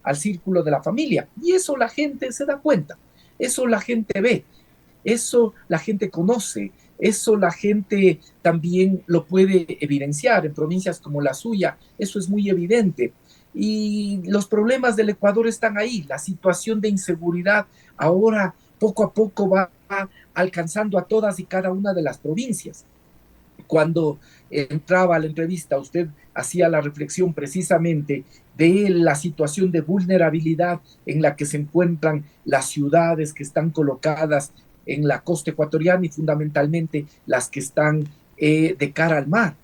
al círculo de la familia. Y eso la gente se da cuenta, eso la gente ve, eso la gente conoce, eso la gente también lo puede evidenciar en provincias como la suya, eso es muy evidente. Y los problemas del Ecuador están ahí, la situación de inseguridad ahora poco a poco va alcanzando a todas y cada una de las provincias. Cuando entraba a la entrevista, usted hacía la reflexión precisamente de la situación de vulnerabilidad en la que se encuentran las ciudades que están colocadas en la costa ecuatoriana y fundamentalmente las que están de cara al mar.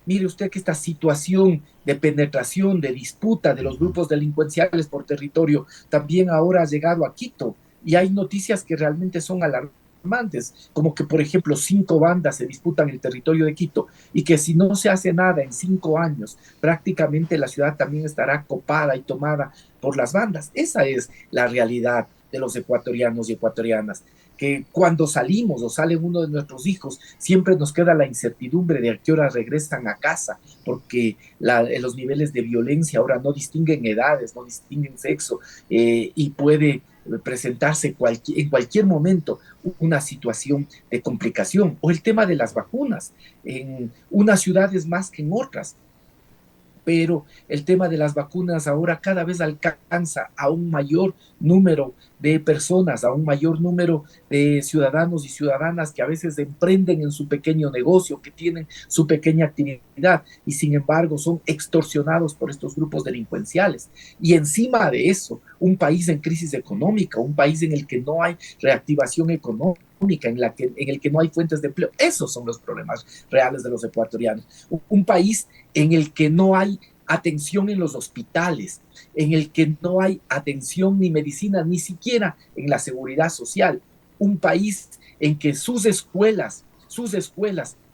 Mire usted que esta situación de penetración, de disputa de los grupos delincuenciales por territorio también ahora ha llegado a Quito y hay noticias que realmente son alarmantes, como que, por ejemplo, 5 bandas se disputan el territorio de Quito y que si no se hace nada en 5 años, prácticamente la ciudad también estará copada y tomada por las bandas. Esa es la realidad de los ecuatorianos y ecuatorianas, que cuando salimos o sale uno de nuestros hijos, siempre nos queda la incertidumbre de a qué hora regresan a casa, porque los niveles de violencia ahora no distinguen edades, no distinguen sexo, y puede presentarse en cualquier momento una situación de complicación. O el tema de las vacunas, en unas ciudades más que en otras, pero el tema de las vacunas ahora cada vez alcanza a un mayor número de personas, a un mayor número de ciudadanos y ciudadanas que a veces emprenden en su pequeño negocio, que tienen su pequeña actividad y sin embargo son extorsionados por estos grupos delincuenciales. Y encima de eso, un país en crisis económica, un país en el que no hay reactivación económica, en el que no hay fuentes de empleo. Esos son los problemas reales de los ecuatorianos. Un país en el que no hay atención en los hospitales, en el que no hay atención ni medicina, ni siquiera en la seguridad social. Un país en que sus escuelas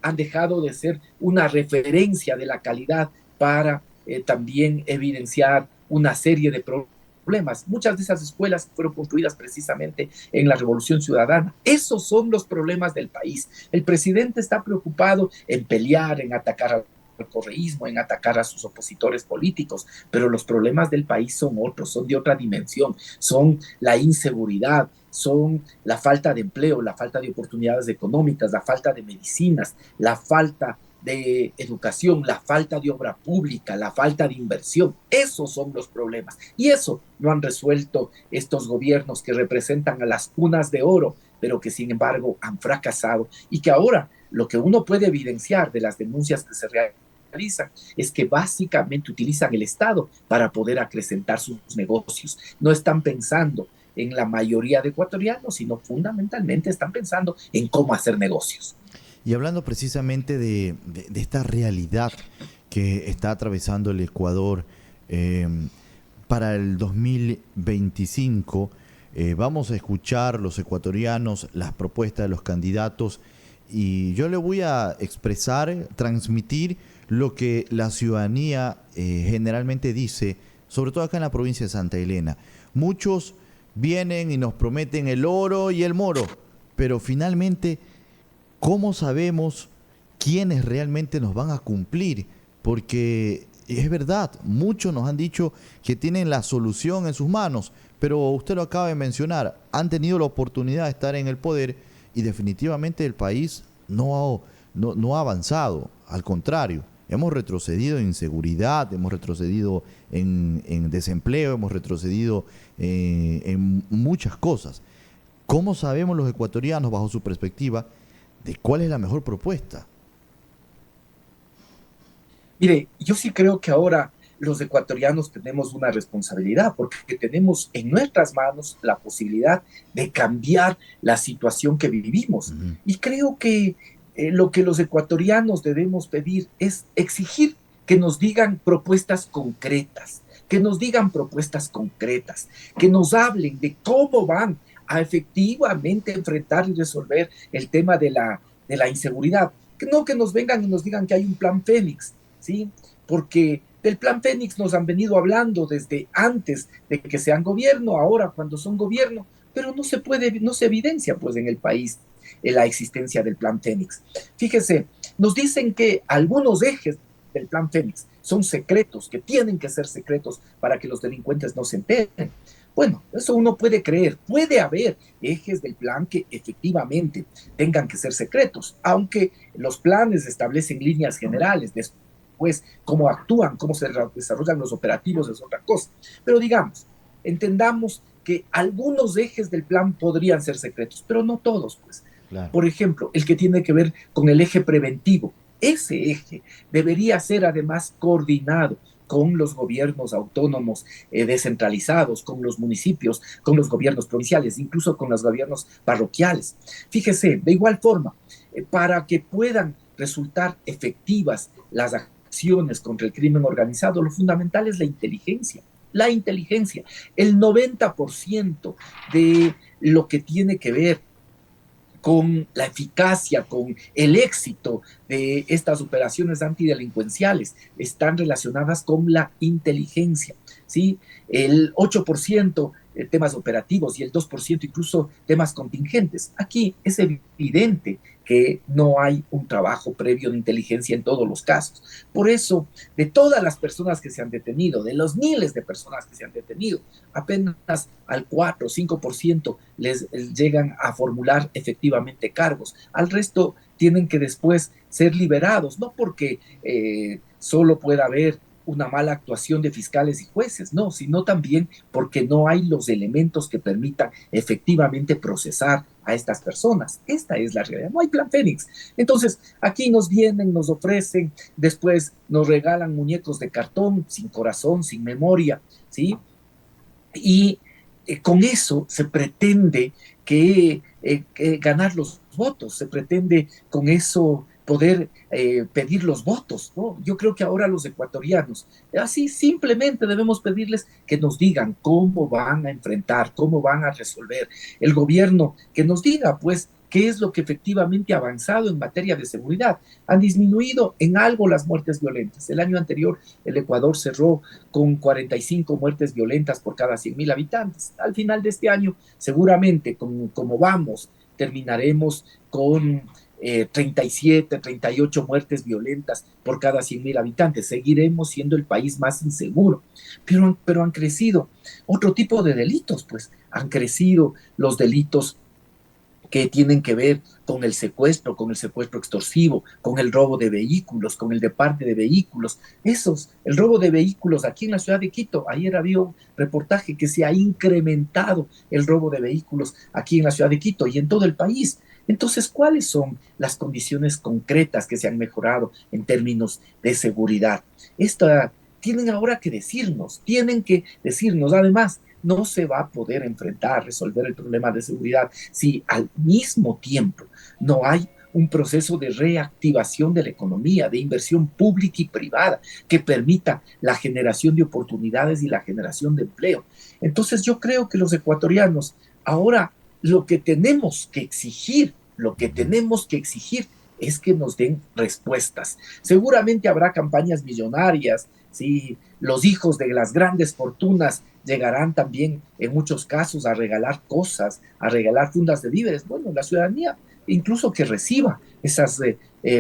han dejado de ser una referencia de la calidad para también evidenciar una serie de problemas. Muchas de esas escuelas fueron construidas precisamente en la Revolución Ciudadana. Esos son los problemas del país. El presidente está preocupado en pelear, en atacar al correísmo, en atacar a sus opositores políticos, pero los problemas del país son otros, son de otra dimensión, son la inseguridad, son la falta de empleo, la falta de oportunidades económicas, la falta de medicinas, la falta de educación, la falta de obra pública, la falta de inversión. Esos son los problemas. Y eso no han resuelto estos gobiernos que representan a las cunas de oro, pero que sin embargo han fracasado y que ahora lo que uno puede evidenciar de las denuncias que se realizan es que básicamente utilizan el Estado para poder acrecentar sus negocios. No están pensando en la mayoría de ecuatorianos, sino fundamentalmente están pensando en cómo hacer negocios. Y hablando precisamente de esta realidad que está atravesando el Ecuador, eh, para el 2025 vamos a escuchar los ecuatorianos las propuestas de los candidatos y yo le voy a expresar, transmitir lo que la ciudadanía generalmente dice, sobre todo acá en la provincia de Santa Elena. Muchos vienen y nos prometen el oro y el moro, pero finalmente, ¿cómo sabemos quiénes realmente nos van a cumplir? Porque es verdad, muchos nos han dicho que tienen la solución en sus manos, pero usted lo acaba de mencionar, han tenido la oportunidad de estar en el poder y definitivamente el país no ha avanzado, al contrario, hemos retrocedido en inseguridad, hemos retrocedido en desempleo, hemos retrocedido en muchas cosas. ¿Cómo sabemos los ecuatorianos, bajo su perspectiva, de cuál es la mejor propuesta? Mire, yo sí creo que ahora los ecuatorianos tenemos una responsabilidad porque tenemos en nuestras manos la posibilidad de cambiar la situación que vivimos. Ujú. Y creo que lo que los ecuatorianos debemos pedir es exigir que nos digan propuestas concretas, que nos digan propuestas concretas, que nos hablen de cómo van a efectivamente enfrentar y resolver el tema de la inseguridad. Que no que nos vengan y nos digan que hay un plan Fénix, ¿sí? Porque del plan Fénix nos han venido hablando desde antes de que sean gobierno, ahora cuando son gobierno, pero no se evidencia pues en el país la existencia del plan Fénix. Fíjese, nos dicen que algunos ejes del Plan Fénix son secretos, que tienen que ser secretos para que los delincuentes no se enteren. Bueno, eso uno puede creer. Puede haber ejes del plan que efectivamente tengan que ser secretos, aunque los planes establecen líneas generales. Después, cómo actúan, cómo se desarrollan los operativos es otra cosa. Pero digamos, entendamos que algunos ejes del plan podrían ser secretos, pero no todos, pues. Claro. Por ejemplo, el que tiene que ver con el eje preventivo. Ese eje debería ser además coordinado con los gobiernos autónomos descentralizados, con los municipios, con los gobiernos provinciales, incluso con los gobiernos parroquiales. Fíjese, de igual forma, para que puedan resultar efectivas las acciones contra el crimen organizado, lo fundamental es la inteligencia. La inteligencia, el 90% de lo que tiene que ver con la eficacia, con el éxito de estas operaciones antidelincuenciales, están relacionadas con la inteligencia, ¿sí? El 8% temas operativos y el 2% incluso temas contingentes. Aquí es evidente que no hay un trabajo previo de inteligencia en todos los casos. Por eso, de todas las personas que se han detenido, de los miles de personas que se han detenido, apenas al 4 o 5% les llegan a formular efectivamente cargos. Al resto tienen que después ser liberados, no porque solo pueda haber una mala actuación de fiscales y jueces, no, sino también porque no hay los elementos que permitan efectivamente procesar a estas personas. Esta es la realidad, no hay plan Fénix. Entonces, aquí nos vienen, nos ofrecen, después nos regalan muñecos de cartón, sin corazón, sin memoria, ¿sí? Y con eso se pretende que ganar los votos, se pretende con eso poder pedir los votos, ¿no? Yo creo que ahora los ecuatorianos, así simplemente debemos pedirles que nos digan cómo van a enfrentar, cómo van a resolver. El gobierno que nos diga, pues, qué es lo que efectivamente ha avanzado en materia de seguridad. Han disminuido en algo las muertes violentas. El año anterior el Ecuador cerró con 45 muertes violentas por cada 100.000 habitantes. Al final de este año, seguramente, como vamos, terminaremos con 37, 38 muertes violentas por cada 100.000 habitantes. Seguiremos siendo el país más inseguro, pero han crecido otro tipo de delitos, pues han crecido los delitos que tienen que ver con el secuestro extorsivo, con el robo de vehículos, con el de parte de vehículos. El robo de vehículos aquí en la ciudad de Quito, ayer había un reportaje que se ha incrementado el robo de vehículos aquí en la ciudad de Quito y en todo el país. Entonces, ¿cuáles son las condiciones concretas que se han mejorado en términos de seguridad? Tienen ahora que decirnos, además, no se va a poder enfrentar, resolver el problema de seguridad si al mismo tiempo no hay un proceso de reactivación de la economía, de inversión pública y privada que permita la generación de oportunidades y la generación de empleo. Entonces yo creo que los ecuatorianos ahora lo que tenemos que exigir es que nos den respuestas. Seguramente habrá campañas millonarias, ¿sí? Los hijos de las grandes fortunas llegarán también en muchos casos a regalar cosas, a regalar fundas de víveres. Bueno, la ciudadanía, incluso que reciba esas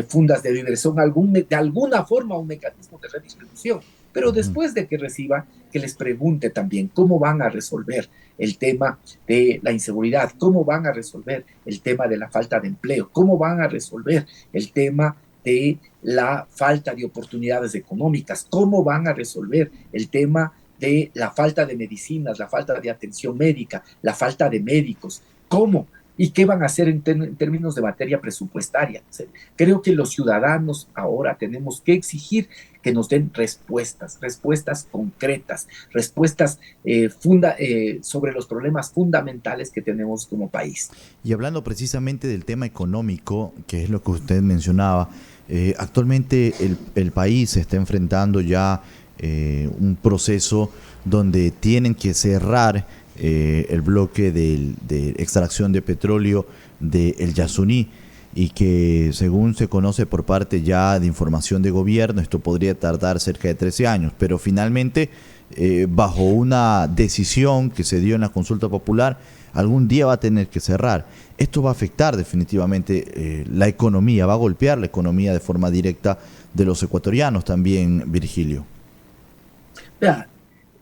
fundas de víveres, son de alguna forma un mecanismo de redistribución. Pero después de que reciba, que les pregunte también cómo van a resolver el tema de la inseguridad, cómo van a resolver el tema de la falta de empleo, cómo van a resolver el tema de la falta de oportunidades económicas, cómo van a resolver el tema de la falta de medicinas, la falta de atención médica, la falta de médicos, cómo y qué van a hacer en términos de materia presupuestaria. Creo que los ciudadanos ahora tenemos que exigir que nos den respuestas concretas, respuestas sobre los problemas fundamentales que tenemos como país. Y hablando precisamente del tema económico, que es lo que usted mencionaba, actualmente el país se está enfrentando ya un proceso donde tienen que cerrar el bloque de extracción de petróleo de El Yasuní, y que según se conoce por parte ya de información de gobierno, esto podría tardar cerca de 13 años, pero finalmente bajo una decisión que se dio en la consulta popular, algún día va a tener que cerrar. Esto va a afectar definitivamente la economía, va a golpear la economía de forma directa de los ecuatorianos también, Virgilio. Vea,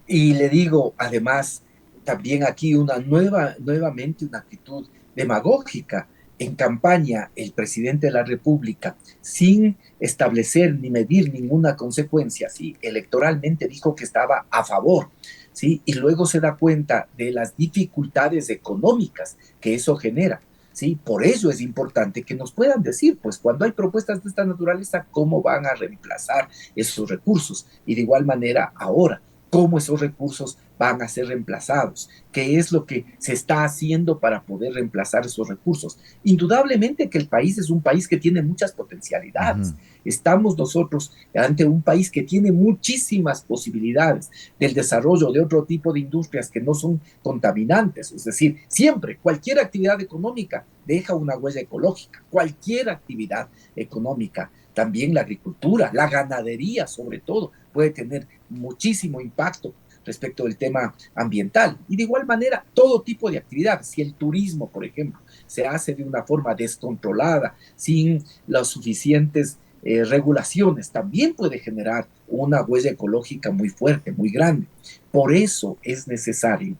y le digo, además, también aquí nuevamente una actitud demagógica. En campaña, el presidente de la República, sin establecer ni medir ninguna consecuencia, ¿sí? Electoralmente dijo que estaba a favor, ¿sí? Y luego se da cuenta de las dificultades económicas que eso genera. ¿Sí? Por eso es importante que nos puedan decir, pues cuando hay propuestas de esta naturaleza, cómo van a reemplazar esos recursos. Y de igual manera, ahora, cómo esos recursos van a ser reemplazados, qué es lo que se está haciendo para poder reemplazar esos recursos. Indudablemente que el país es un país que tiene muchas potencialidades. Estamos nosotros ante un país que tiene muchísimas posibilidades del desarrollo de otro tipo de industrias que no son contaminantes. Es decir, siempre, cualquier actividad económica deja una huella ecológica, cualquier actividad económica, también la agricultura, la ganadería sobre todo, puede tener muchísimo impacto respecto del tema ambiental. Y de igual manera, todo tipo de actividades. Si el turismo, por ejemplo, se hace de una forma descontrolada, sin las suficientes regulaciones, también puede generar una huella ecológica muy fuerte, muy grande. Por eso es necesario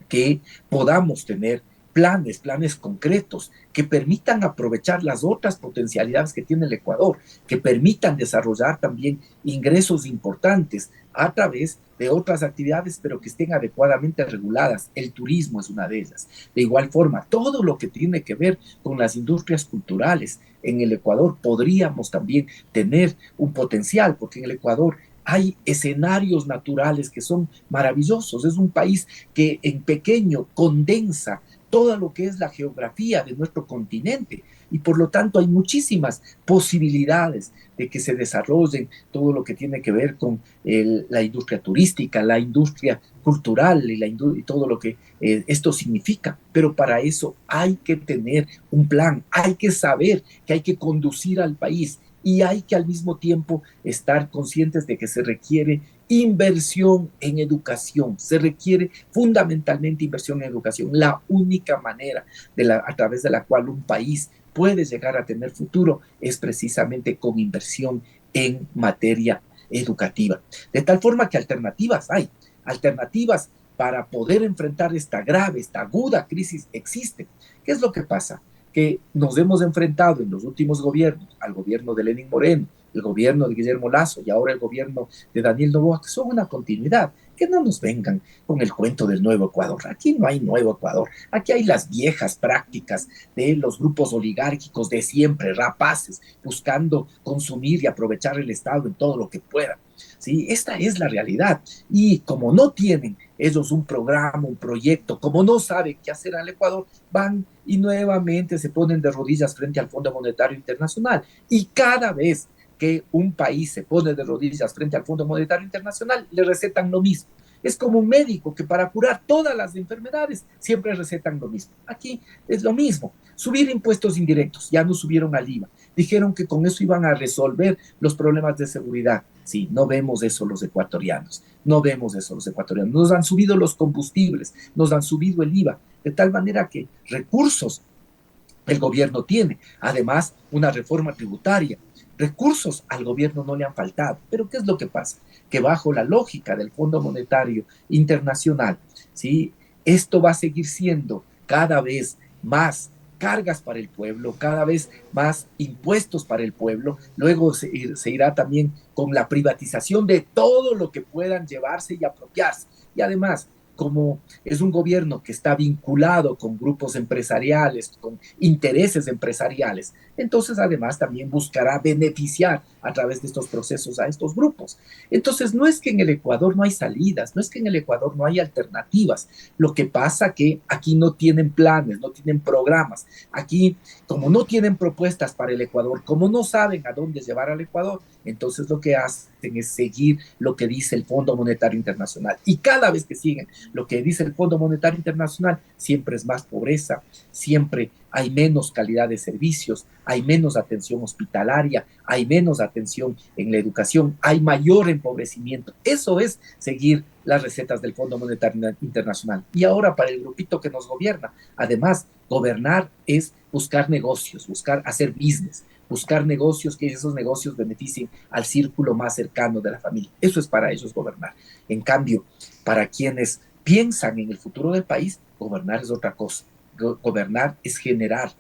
que podamos tener planes concretos que permitan aprovechar las otras potencialidades que tiene el Ecuador, que permitan desarrollar también ingresos importantes a través de otras actividades, pero que estén adecuadamente reguladas. El turismo es una de ellas. De igual forma, todo lo que tiene que ver con las industrias culturales en el Ecuador podríamos también tener un potencial, porque en el Ecuador hay escenarios naturales que son maravillosos. Es un país que en pequeño condensa todo lo que es la geografía de nuestro continente y por lo tanto hay muchísimas posibilidades de que se desarrollen todo lo que tiene que ver con la industria turística, la industria cultural y todo lo que esto significa. Pero para eso hay que tener un plan, hay que saber que hay que conducir al país y hay que al mismo tiempo estar conscientes de que se requiere inversión en educación, se requiere fundamentalmente inversión en educación, la única manera a través de la cual un país puede llegar a tener futuro es precisamente con inversión en materia educativa. De tal forma que alternativas hay, alternativas para poder enfrentar esta grave, esta aguda crisis existen. ¿Qué es lo que pasa? Que nos hemos enfrentado en los últimos gobiernos, al gobierno de Lenín Moreno, el gobierno de Guillermo Lasso y ahora el gobierno de Daniel Noboa, que son una continuidad. Que no nos vengan con el cuento del nuevo Ecuador. Aquí no hay nuevo Ecuador. Aquí hay las viejas prácticas de los grupos oligárquicos de siempre, rapaces, buscando consumir y aprovechar el Estado en todo lo que puedan. ¿Sí? Esta es la realidad. Y como no tienen ellos un programa, un proyecto, como no saben qué hacer al Ecuador, van y nuevamente se ponen de rodillas frente al Fondo Monetario Internacional. Y cada vez que un país se pone de rodillas frente al Fondo Monetario Internacional, le recetan lo mismo. Es como un médico que para curar todas las enfermedades siempre recetan lo mismo. Aquí es lo mismo. Subir impuestos indirectos, ya no subieron al IVA. Dijeron que con eso iban a resolver los problemas de seguridad. Sí, no vemos eso los ecuatorianos. No vemos eso los ecuatorianos. Nos han subido los combustibles, nos han subido el IVA, de tal manera que recursos el gobierno tiene. Además, una reforma tributaria. Recursos al gobierno no le han faltado. Pero ¿qué es lo que pasa? Que bajo la lógica del Fondo Monetario Internacional, ¿sí? Esto va a seguir siendo cada vez más cargas para el pueblo, cada vez más impuestos para el pueblo. Luego se irá también con la privatización de todo lo que puedan llevarse y apropiarse. Y además, como es un gobierno que está vinculado con grupos empresariales, con intereses empresariales, entonces además también buscará beneficiar a través de estos procesos a estos grupos. Entonces no es que en el Ecuador no hay salidas, no es que en el Ecuador no hay alternativas, lo que pasa que aquí no tienen planes, no tienen programas, aquí como no tienen propuestas para el Ecuador, como no saben a dónde llevar al Ecuador, entonces lo que hacen es seguir lo que dice el Fondo Monetario Internacional y cada vez que siguen Lo que dice el Fondo Monetario Internacional, siempre es más pobreza, siempre hay menos calidad de servicios, hay menos atención hospitalaria, hay menos atención en la educación, hay mayor empobrecimiento. Eso es seguir las recetas del Fondo Monetario Internacional. Y ahora para el grupito que nos gobierna, además, gobernar es buscar negocios, buscar hacer business, buscar negocios, que esos negocios beneficien al círculo más cercano de la familia. Eso es para ellos gobernar. En cambio, para quienes piensan en el futuro del país, gobernar es otra cosa. Gobernar es generar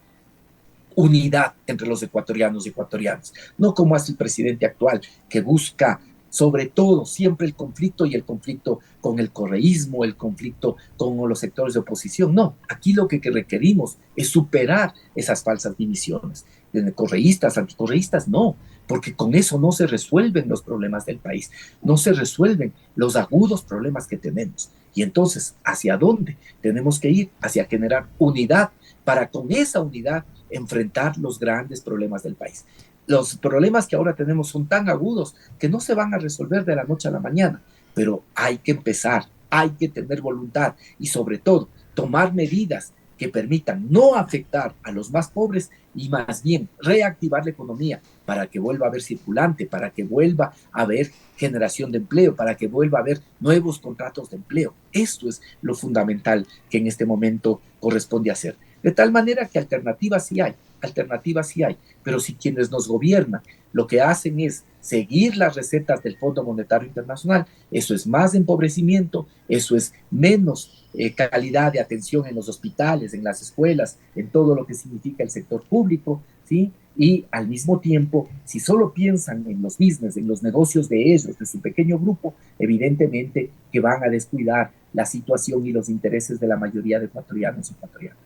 unidad entre los ecuatorianos y ecuatorianas, no como hace el presidente actual, que busca sobre todo siempre el conflicto y el conflicto con el correísmo, el conflicto con los sectores de oposición. No, aquí lo que requerimos es superar esas falsas divisiones. De correístas, anticorreístas, no, porque con eso no se resuelven los problemas del país, no se resuelven los agudos problemas que tenemos. Y entonces, ¿hacia dónde tenemos que ir? Hacia generar unidad para con esa unidad enfrentar los grandes problemas del país. Los problemas que ahora tenemos son tan agudos que no se van a resolver de la noche a la mañana, pero hay que empezar, hay que tener voluntad y sobre todo tomar medidas que permitan no afectar a los más pobres y más bien reactivar la economía para que vuelva a haber circulante, para que vuelva a haber generación de empleo, para que vuelva a haber nuevos contratos de empleo. Esto es lo fundamental que en este momento corresponde hacer. De tal manera que alternativas sí hay, pero si quienes nos gobiernan lo que hacen es seguir las recetas del Fondo Monetario Internacional, eso es más empobrecimiento, eso es menos calidad de atención en los hospitales, en las escuelas, en todo lo que significa el sector público, ¿sí? Y al mismo tiempo, si solo piensan en los business, en los negocios de ellos, de su pequeño grupo, evidentemente que van a descuidar la situación y los intereses de la mayoría de ecuatorianos y ecuatorianas.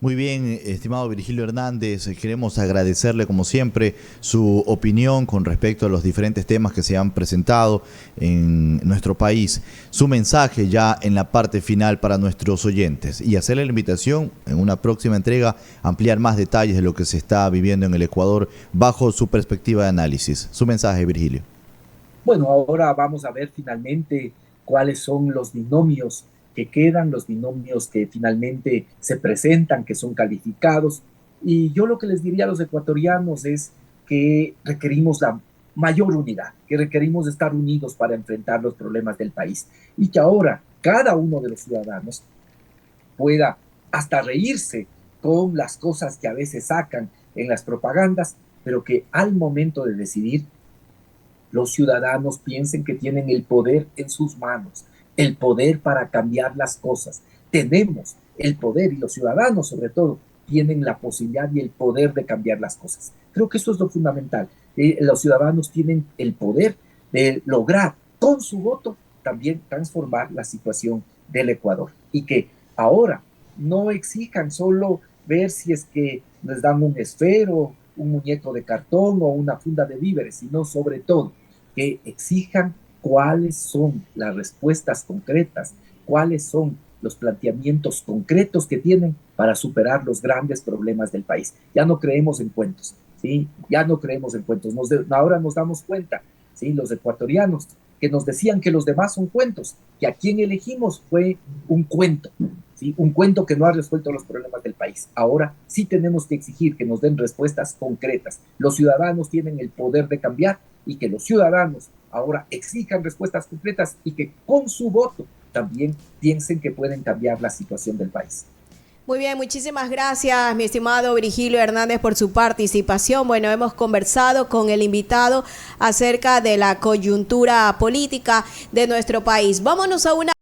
Muy bien, estimado Virgilio Hernández, queremos agradecerle como siempre su opinión con respecto a los diferentes temas que se han presentado en nuestro país, su mensaje ya en la parte final para nuestros oyentes y hacerle la invitación en una próxima entrega a ampliar más detalles de lo que se está viviendo en el Ecuador bajo su perspectiva de análisis. Su mensaje, Virgilio. Bueno, ahora vamos a ver finalmente cuáles son los binomios que quedan, los binomios que finalmente se presentan, que son calificados. Y yo lo que les diría a los ecuatorianos es que requerimos la mayor unidad, que requerimos estar unidos para enfrentar los problemas del país y que ahora cada uno de los ciudadanos pueda hasta reírse con las cosas que a veces sacan en las propagandas, pero que al momento de decidir, los ciudadanos piensen que tienen el poder en sus manos, el poder para cambiar las cosas. Tenemos el poder y los ciudadanos sobre todo tienen la posibilidad y el poder de cambiar las cosas. Creo que eso es lo fundamental. Los ciudadanos tienen el poder de lograr con su voto también transformar la situación del Ecuador y que ahora no exijan solo ver si es que les dan un esfero, un muñeco de cartón o una funda de víveres, sino sobre todo que exijan cuáles son las respuestas concretas, cuáles son los planteamientos concretos que tienen para superar los grandes problemas del país. Ya no creemos en cuentos, ¿sí? Ya no creemos en cuentos. Ahora nos damos cuenta, ¿sí? Los ecuatorianos que nos decían que los demás son cuentos, que a quien elegimos fue un cuento, ¿sí? Un cuento que no ha resuelto los problemas del país. Ahora sí tenemos que exigir que nos den respuestas concretas. Los ciudadanos tienen el poder de cambiar y que los ciudadanos ahora exijan respuestas concretas y que con su voto también piensen que pueden cambiar la situación del país. Muy bien, muchísimas gracias, mi estimado Virgilio Hernández, por su participación. Bueno, hemos conversado con el invitado acerca de la coyuntura política de nuestro país. Vámonos a una